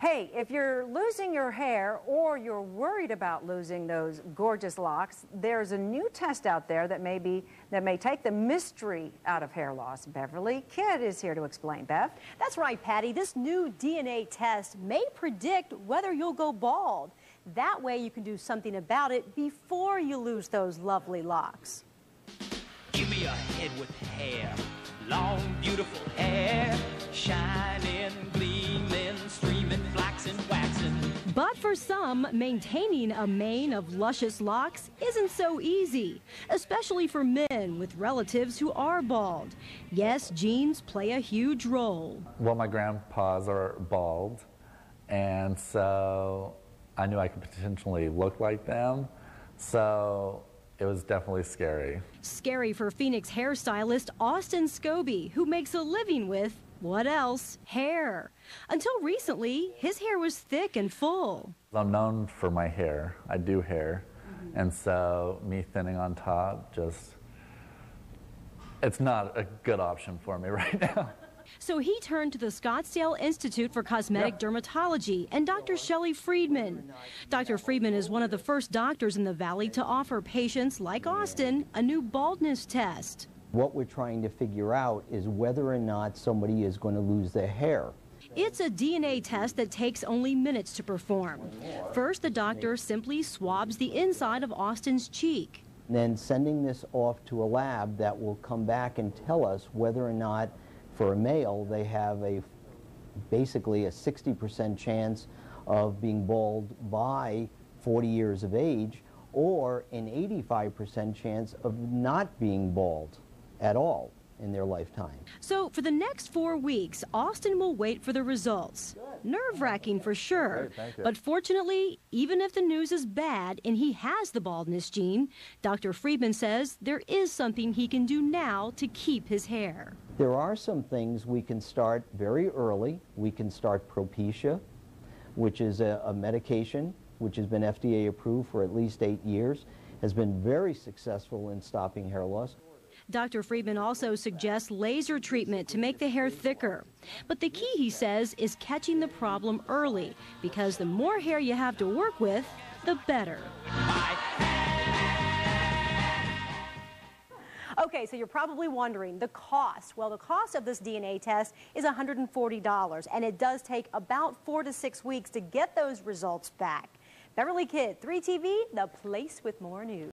Hey, if you're losing your hair or you're worried about losing those gorgeous locks, there's a new test out there that may take the mystery out of hair loss. Beverly Kidd is here to explain. Bev? That's right, Patty. This new DNA test may predict whether you'll go bald. That way you can do something about it before you lose those lovely locks. Give me a head with hair, long, beautiful hair, shining, gleaming, streaming, flaxen, waxing. But for some, maintaining a mane of luscious locks isn't so easy, especially for men with relatives who are bald. Yes, genes play a huge role. Well, my grandpas are bald, and so I knew I could potentially look like them, so it was definitely scary. Scary for Phoenix hairstylist Austin Scobie, who makes a living with, what else? Hair. Until recently, his hair was thick and full. I'm known for my hair. I do hair, and so me thinning on top it's not a good option for me right now. So he turned to the Scottsdale Institute for Cosmetic Dermatology and Dr. Shelley Friedman. Dr. Friedman is one of the first doctors in the Valley to offer patients like Austin a new baldness test. What we're trying to figure out is whether or not somebody is going to lose their hair. It's a DNA test that takes only minutes to perform. First, the doctor simply swabs the inside of Austin's cheek. Then sending this off to a lab that will come back and tell us whether or not for a male, they have basically a 60% chance of being bald by 40 years of age, or an 85% chance of not being bald at all in their lifetime. So for the next 4 weeks, Austin will wait for the results. Nerve-wracking for sure. But fortunately, even if the news is bad and he has the baldness gene, Dr. Friedman says there is something he can do now to keep his hair. There are some things we can start very early. We can start Propecia, which is a medication which has been FDA approved for at least 8 years, has been very successful in stopping hair loss. Dr. Friedman also suggests laser treatment to make the hair thicker. But the key, he says, is catching the problem early, because the more hair you have to work with, the better. Okay, so you're probably wondering the cost. Well, the cost of this DNA test is $140, and it does take about 4 to 6 weeks to get those results back. Beverly Kidd, 3TV, the place with more news.